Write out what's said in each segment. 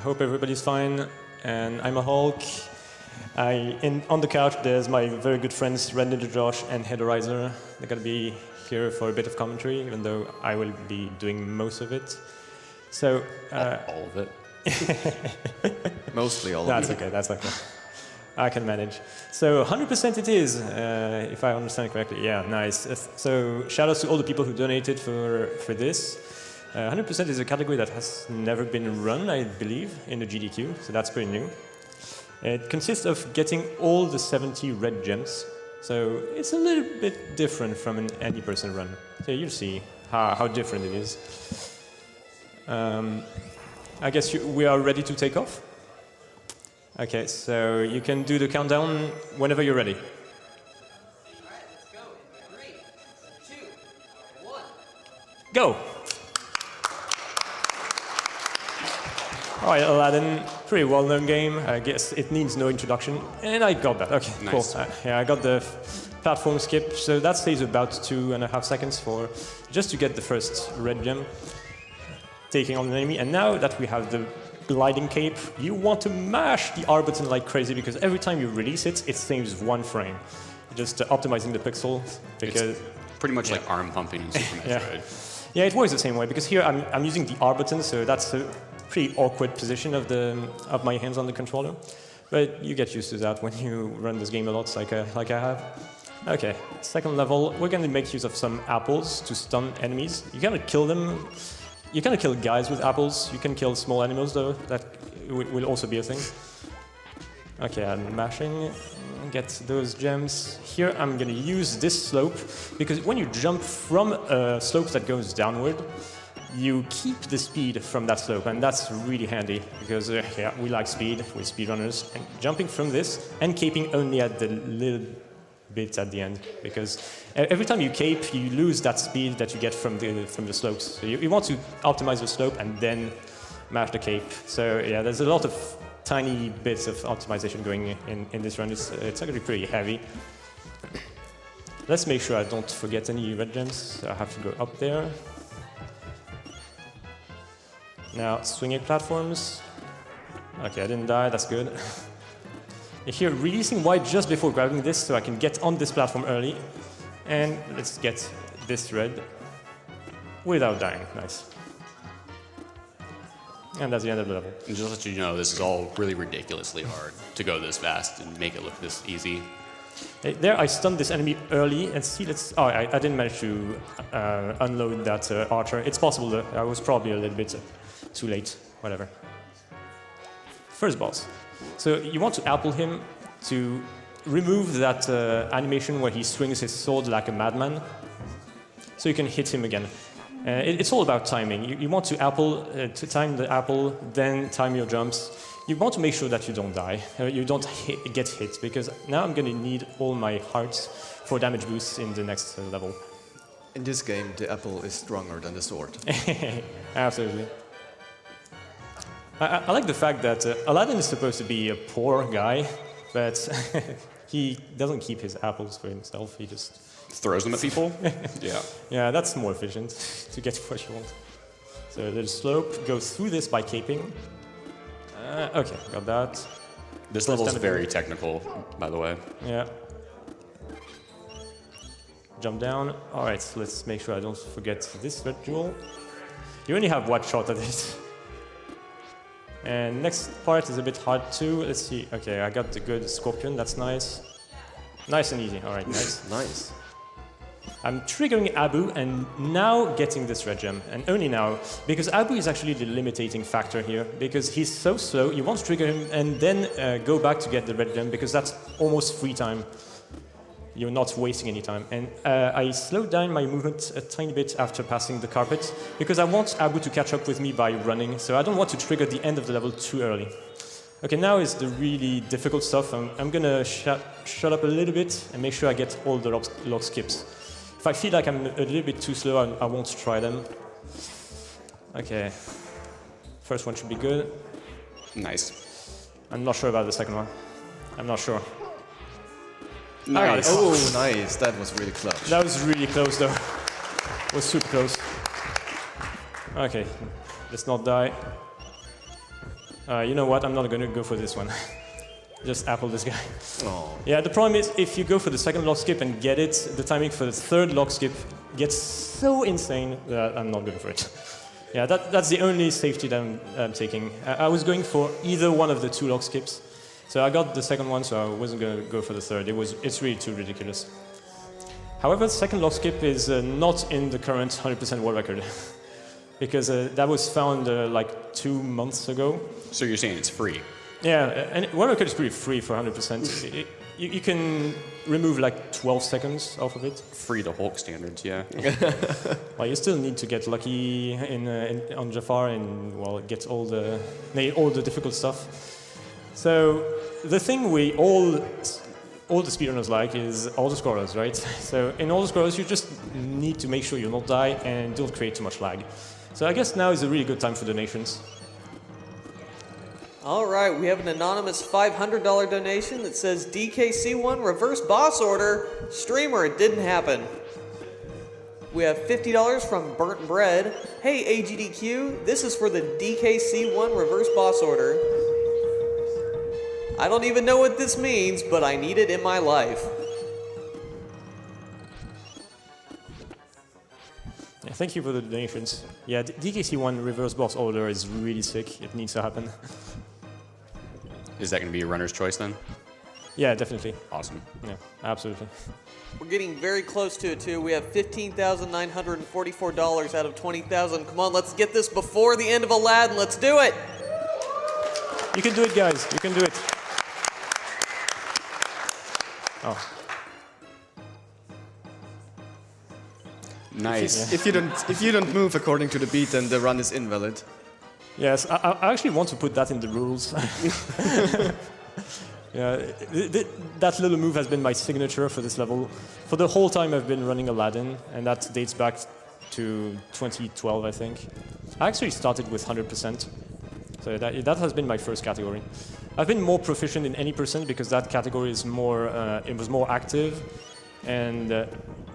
hope everybody's fine. And I'm a Hulk. On the couch, there's my very good friends, Red Ninja Josh and Headerizer. They're going to be here for a bit of commentary, even though I will be doing most of it. So all of it. Mostly all of it. That's okay, that's okay. I can manage. So 100% it is, if I understand correctly. Yeah, nice. So shout outs to all the people who donated for this. 100% is a category that has never been run, I believe, in the GDQ, so that's pretty new. It consists of getting all the 70 red gems, so it's a little bit different from an any person run. So you'll see how different it is. I guess we are ready to take off? Okay, so you can do the countdown whenever you're ready. All right, let's go. 3, 2, 1. Go! All right, Aladdin, pretty well-known game. I guess it needs no introduction. And I got that. Okay, nice. Cool. Yeah, I got the platform skip. So that stays about 2.5 seconds for just to get the first red gem, taking on an enemy. And now that we have the gliding cape, you want to mash the R button like crazy because every time you release it, it saves 1 frame. Just optimizing the pixels because it's pretty much like arm pumping in Super Metroid. Yeah, it works the same way because here I'm using the R button, so that's a pretty awkward position of my hands on the controller. But you get used to that when you run this game a lot, like I have. Okay, second level, we're going to make use of some apples to stun enemies. You cannot kill them. You cannot kill guys with apples. You can kill small animals, though. That will also be a thing. Okay, I'm mashing. Get those gems. Here, I'm going to use this slope, because when you jump from a slope that goes downward, you keep the speed from that slope, and that's really handy, because yeah, we like speed with speedrunners. And jumping from this, and caping only at the little bit at the end, because every time you cape, you lose that speed that you get from the slopes. So you want to optimize the slope and then mash the cape. So yeah, there's a lot of tiny bits of optimization going in this run. It's actually pretty heavy. Let's make sure I don't forget any red gems. So I have to go up there. Now, swinging platforms. Okay, I didn't die, that's good. Here, releasing Y just before grabbing this so I can get on this platform early. And let's get this red without dying. Nice. And that's the end of the level. And just to let you know, this is all really ridiculously hard to go this fast and make it look this easy. There, I stunned this enemy early, and see, oh, I didn't manage to unload that archer. It's possible that I was probably a little bit too late, whatever. First boss. So you want to apple him to remove that animation where he swings his sword like a madman, so you can hit him again. It's all about timing. You want to time the apple, then time your jumps. You want to make sure that you don't die, you don't get hit, because now I'm going to need all my hearts for damage boosts in the next level. In this game, the apple is stronger than the sword. Absolutely. I like the fact that Aladdin is supposed to be a poor guy, but he doesn't keep his apples for himself, he just throws them at people? Yeah. Yeah, that's more efficient to get what you want. So the slope goes through this by caping. Okay, got that. This level is very technical, by the way. Yeah. Jump down. All right, so let's make sure I don't forget this red jewel. You only have one shot at it. And next part is a bit hard too. Let's see. Okay, I got the good scorpion. That's nice. Nice and easy. All right, nice. Nice. I'm triggering Abu and now getting this red gem, and only now, because Abu is actually the limiting factor here, because he's so slow, you want to trigger him and then go back to get the red gem, because that's almost free time. You're not wasting any time. And I slowed down my movement a tiny bit after passing the carpet, because I want Abu to catch up with me by running, so I don't want to trigger the end of the level too early. Okay, now is the really difficult stuff. I'm gonna shut up a little bit and make sure I get all the lock skips. If I feel like I'm a little bit too slow, I won't try them. Okay. First one should be good. Nice. I'm not sure about the second one. I'm not sure. Nice. Oh, nice. That was really close. That was really close, though. It was super close. Okay. Let's not die. You know what? I'm not going to go for this one. Just apple this guy. Oh. Yeah, the problem is if you go for the second lock skip and get it, the timing for the third lock skip gets so insane that I'm not going for it. Yeah, that's the only safety that I'm taking. I was going for either one of the 2 lock skips. So I got the second one, so I wasn't going to go for the third. It's really too ridiculous. However, the second lock skip is not in the current 100% world record. Because that was found like 2 months ago. So you're saying it's free? Yeah, and world record is pretty free for 100%. You can remove like 12 seconds off of it. Free to Hulk standards, yeah. Well, you still need to get lucky on Jafar and well, get all the difficult stuff. So the thing all the speedrunners like is auto-scrollers, right? So in auto-scrollers, you just need to make sure you don't die and don't create too much lag. So I guess now is a really good time for donations. All right, we have an anonymous $500 donation that says DKC1 reverse boss order. Streamer, it didn't happen. We have $50 from Burnt Bread. Hey, AGDQ, this is for the DKC1 reverse boss order. I don't even know what this means, but I need it in my life. Yeah, thank you for the donations. Yeah, DKC1 reverse boss order is really sick. It needs to happen. Is that going to be a runner's choice then? Yeah, definitely. Awesome. Yeah, absolutely. We're getting very close to it, too. We have $15,944 out of $20,000. Come on, let's get this before the end of Aladdin. Let's do it. You can do it, guys. You can do it. Oh. Nice. If you don't move according to the beat, then the run is invalid. Yes, I actually want to put that in the rules. Yeah, that little move has been my signature for this level. For the whole time I've been running Aladdin, and that dates back to 2012, I think. I actually started with 100%, so that has been my first category. I've been more proficient in any percent because that category is more, it was more active, and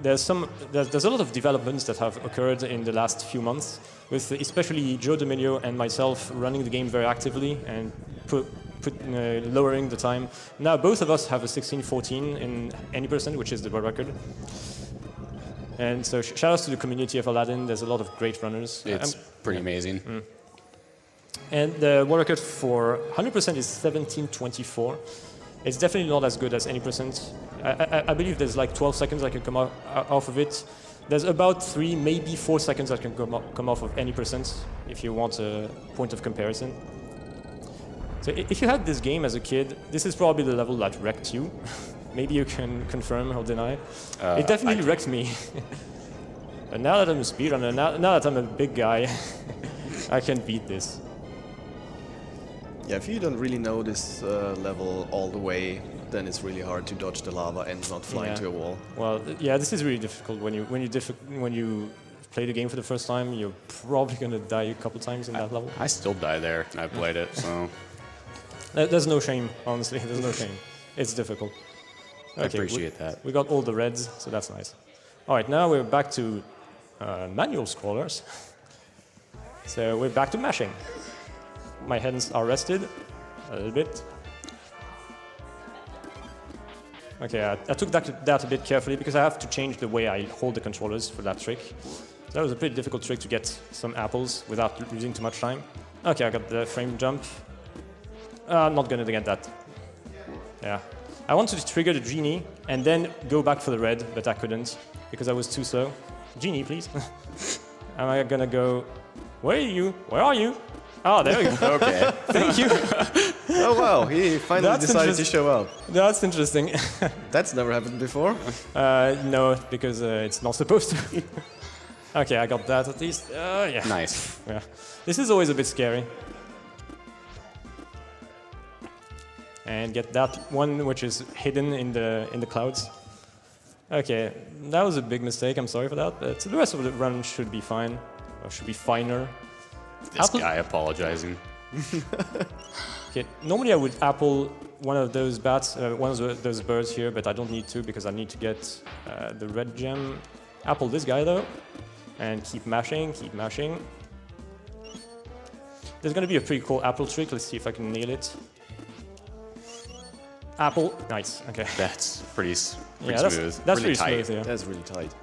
there's a lot of developments that have occurred in the last few months, with especially Joe D'Amelio and myself running the game very actively and lowering the time. Now both of us have a 16:14 in any percent, which is the world record. And so shout outs to the community of Aladdin. There's a lot of great runners. It's pretty amazing. And the world record for 100% is 17:24. It's definitely not as good as any percent. I believe there's like 12 seconds I can come off of it. There's about 3, maybe 4 seconds I can come off of any percent if you want a point of comparison. So if you had this game as a kid, this is probably the level that wrecked you. Maybe you can confirm or deny. It definitely wrecked me. But now that I'm a speedrunner, now that I'm a big guy, I can beat this. Yeah, if you don't really know this level all the way, then it's really hard to dodge the lava and not fly into a wall. Well, yeah, this is really difficult when you play the game for the first time. You're probably gonna die a couple times in that level. I still die there, and I've played it, so... There's no shame, honestly. There's no shame. It's difficult. I appreciate that. We got all the reds, so that's nice. All right, now we're back to manual scrollers. So we're back to mashing. My hands are rested a little bit. Okay, I took that a bit carefully because I have to change the way I hold the controllers for that trick. So that was a pretty difficult trick to get some apples without losing too much time. Okay, I got the frame jump. I'm not gonna get that. Yeah. I wanted to trigger the genie and then go back for the red, but I couldn't because I was too slow. Genie, please. Am I gonna go? Where are you? Where are you? Oh, there we go. Okay. Thank you. Oh wow, he finally decided to show up. That's interesting. That's never happened before. No, because it's not supposed to. Okay, I got that at least. Yeah. Nice. Yeah. This is always a bit scary. And get that one which is hidden in the clouds. Okay, that was a big mistake. I'm sorry for that. But the rest of the run should be fine, or should be finer. This guy apologizing. Okay, normally I would apple one of those bats, one of those birds here, but I don't need to because I need to get the red gem. Apple this guy though, and keep mashing, keep mashing. There's going to be a pretty cool apple trick. Let's see if I can nail it. Apple. Nice. Okay. That's pretty Yeah, smooth. that's really pretty tight. smooth, yeah. That's really tight.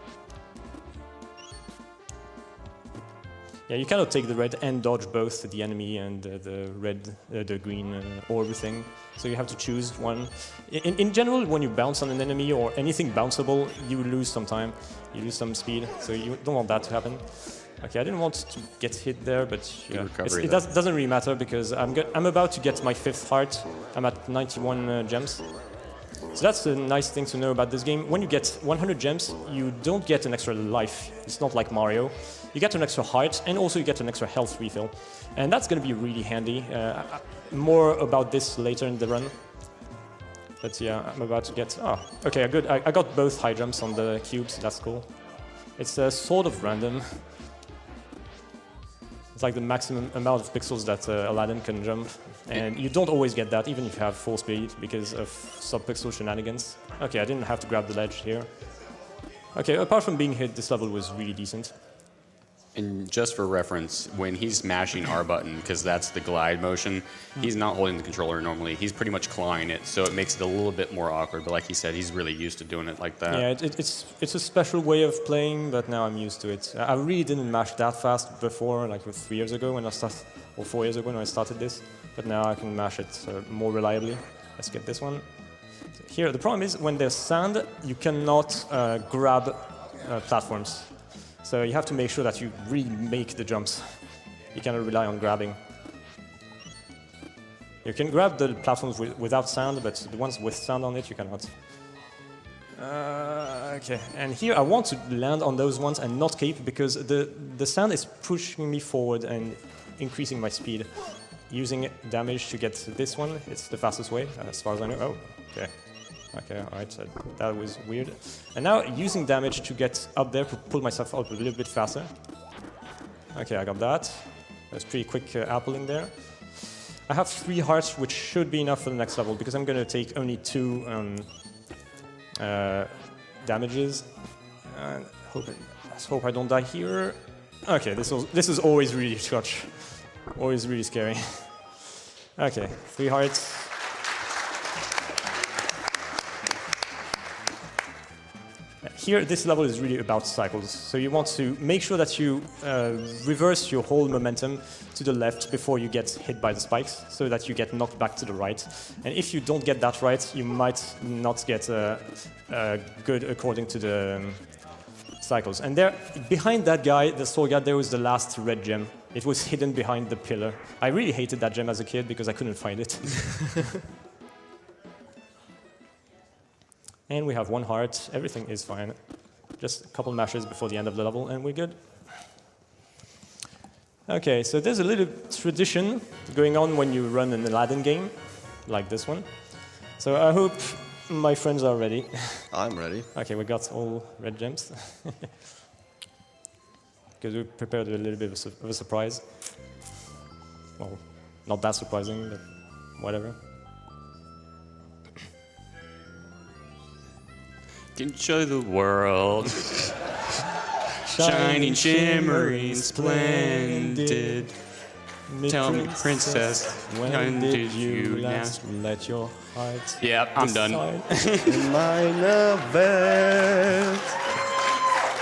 Yeah, you cannot take the red and dodge both the enemy and the green orb thing. So you have to choose one. In general, when you bounce on an enemy or anything bounceable, you lose some time. You lose some speed. So you don't want that to happen. Okay, I didn't want to get hit there, but yeah, it doesn't really matter because I'm about to get my 5th heart. I'm at 91 gems. So that's a nice thing to know about this game. When you get 100 gems, you don't get an extra life. It's not like Mario. You get an extra heart, and also you get an extra health refill. And that's going to be really handy. More about this later in the run. But yeah, I'm about to get... Oh, okay, good. I got both high jumps on the cubes. That's cool. It's sort of random. It's like the maximum amount of pixels that Aladdin can jump. And you don't always get that, even if you have full speed, because of sub-pixel shenanigans. Okay, I didn't have to grab the ledge here. Okay, apart from being hit, this level was really decent. And just for reference, when he's mashing R button, because that's the glide motion, he's not holding the controller normally. He's pretty much clawing it, so it makes it a little bit more awkward. But like he said, he's really used to doing it like that. Yeah, it's a special way of playing, but now I'm used to it. I really didn't mash that fast before, like 3 years ago when I started, or 4 years ago when I started this. But now I can mash it more reliably. Let's get this one. Here, the problem is when there's sand, you cannot grab platforms. So you have to make sure that you really make the jumps. You cannot rely on grabbing. You can grab the platforms without sand, but the ones with sand on it, you cannot. Okay, and here I want to land on those ones and not cape because the sand is pushing me forward and increasing my speed. Using damage to get this one, it's the fastest way, as far as I know. Oh, okay. Okay, alright, so that was weird. And now using damage to get up there, to pull myself up a little bit faster. Okay, I got that. That's pretty quick appling there. I have 3 hearts, which should be enough for the next level, because I'm going to take only 2 damages. Let's hope I don't die here. Okay, this is always really clutch. Always really scary. Okay, 3 hearts. Here, this level is really about cycles. So you want to make sure that you reverse your whole momentum to the left before you get hit by the spikes, so that you get knocked back to the right. And if you don't get that right, you might not get good according to the cycles. And there, behind that guy, the sword guy, there was the last red gem. It was hidden behind the pillar. I really hated that gem as a kid because I couldn't find it. And we have 1 heart. Everything is fine. Just a couple mashes before the end of the level, and we're good. Okay, so there's a little tradition going on when you run an Aladdin game, like this one. So I hope my friends are ready. I'm ready. Okay, we got all red gems. Because we prepared a little bit of a surprise. Well, not that surprising, but whatever. Can show the world. Shining, shimmering, splendid. Tell me, princess, when did you last let your heart Yeah, I'm done. In meiner Welt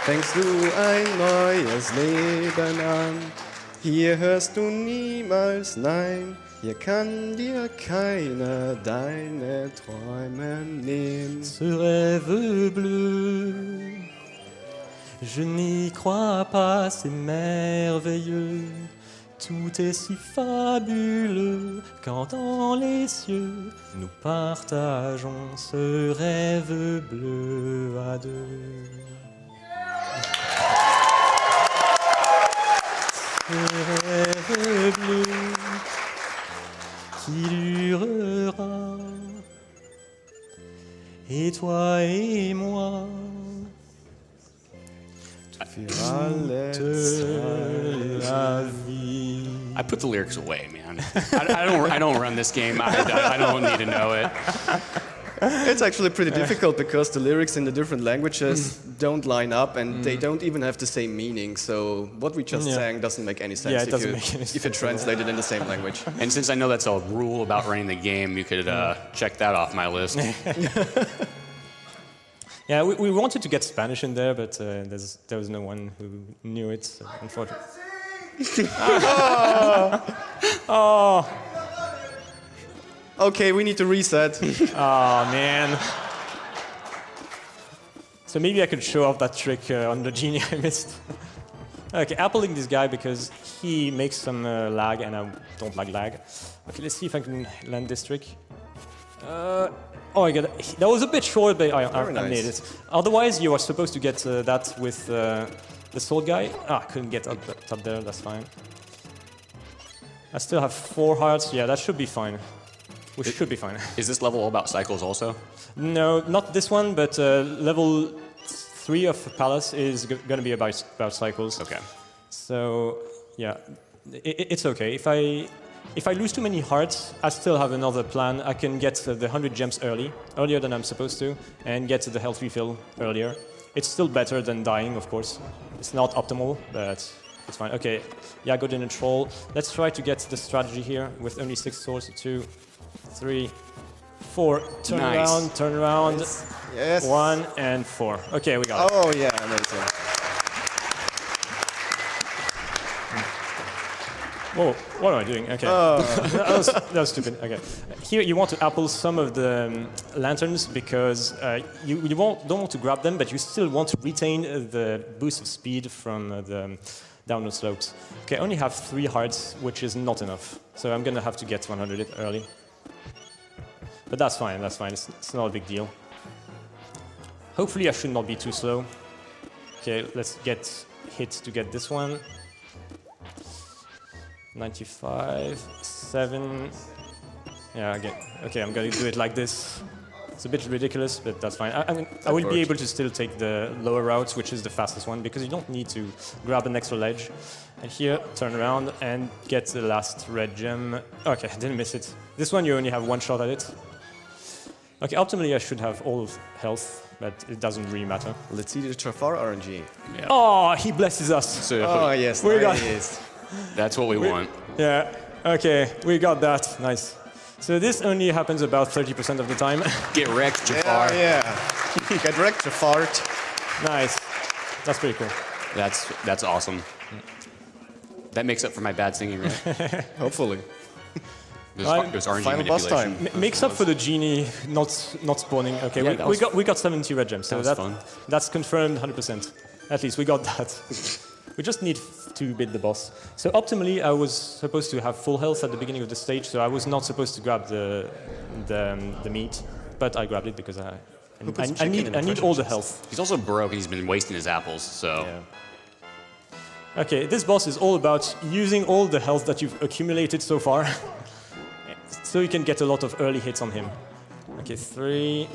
fängst du ein neues Leben an. Hier hörst du niemals Nein. Hier kann dir keiner deine Träume nehmen. Ce rêve bleu, je n'y crois pas, c'est merveilleux. Tout est si fabuleux quand dans les cieux nous partageons ce rêve bleu à deux. Ce rêve bleu qui durera, et toi et moi, la vie. I put the lyrics away, man. I don't run this game. I don't need to know it. It's actually pretty difficult because the lyrics in the different languages don't line up and they don't even have the same meaning. So what we just sang doesn't make any sense Yeah, it doesn't make any if you translate it in the same language. And since I know that's a rule about running the game, you could check that off my list. Yeah, we wanted to get Spanish in there, but there was no one who knew it, so unfortunately. Oh. Okay, we need to reset. Oh, man. So maybe I could show off that trick on the genie I missed. Okay, appling this guy because he makes some lag, and I don't like lag. Okay, let's see if I can land this trick. Oh, I got it. That was a bit short, but I made it. Otherwise, you are supposed to get that with the sword guy. Couldn't get up there, that's fine. I still have 4 hearts. Yeah, that should be fine. We should be fine. Is this level all about cycles also? No, not this one, but level 3 of Palace is going to be about cycles. Okay. So, yeah, it's okay. If I lose too many hearts, I still have another plan. I can get the 100 gems earlier than I'm supposed to, and get the health refill earlier. It's still better than dying, of course. It's not optimal, but it's fine. Okay, yeah, I got in a troll. Let's try to get the strategy here with only 6 swords. 2, 3, 4. Turn around. Yes. 1 and 4. Okay, we got it. Oh yeah, amazing. Whoa, what am I doing? Okay. That was stupid. Okay. Here you want to apple some of the lanterns because you don't want to grab them, but you still want to retain the boost of speed from the downward slopes. Okay, I only have 3 hearts, which is not enough. So I'm going to have to get 100 early. But that's fine, that's fine. It's not a big deal. Hopefully I should not be too slow. Okay, let's get hit to get this one. 95, 7. Yeah, again. Okay, I'm going to do it like this. It's a bit ridiculous, but that's fine. I will be able to still take the lower routes, which is the fastest one, because you don't need to grab an extra ledge. And here, turn around and get the last red gem. Okay, I didn't miss it. This one, you only have 1 shot at it. Okay, optimally, I should have all health, but it doesn't really matter. Let's see the Trafar RNG. Yeah. Oh, he blesses us. So Oh yes, We got- nice. that's what we want. Yeah, okay, we got that. Nice. So this only happens about 30% of the time. Get wrecked, Jafar. Yeah. Get wrecked, Trafart. Nice. That's pretty cool. That's awesome. That makes up for my bad singing, right? Hopefully. It was RNG Final boss manipulation. time. Makes up for the genie not spawning. Okay, Yeah, we got 70 red gems, so that was fun. that's confirmed 100%. At least we got that. We just need to beat the boss. So optimally, I was supposed to have full health at the beginning of the stage, so I was not supposed to grab the meat, but I grabbed it because I need all the health. He's also broke and he's been wasting his apples, so... Yeah. Okay, this boss is all about using all the health that you've accumulated so far, so you can get a lot of early hits on him. Okay, 3.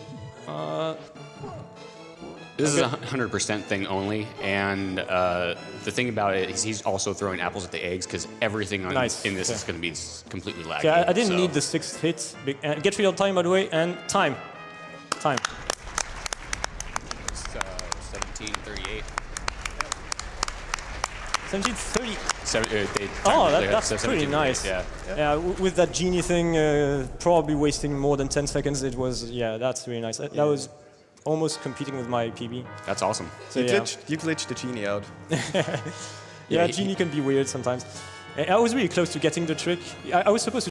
This is a 100% thing only, and the thing about it is he's also throwing apples at the eggs because everything in this is going to be completely laggy. Okay, I didn't need the 6th hit. Get real time, by the way, and time. Time. 1738. 1730. That's pretty nice. Yeah, with that genie thing, probably wasting more than 10 seconds, it was, that's really nice. That was almost competing with my PB. That's awesome. So, You glitched the genie out. Genie can be weird sometimes. I was really close to getting the trick. I was supposed to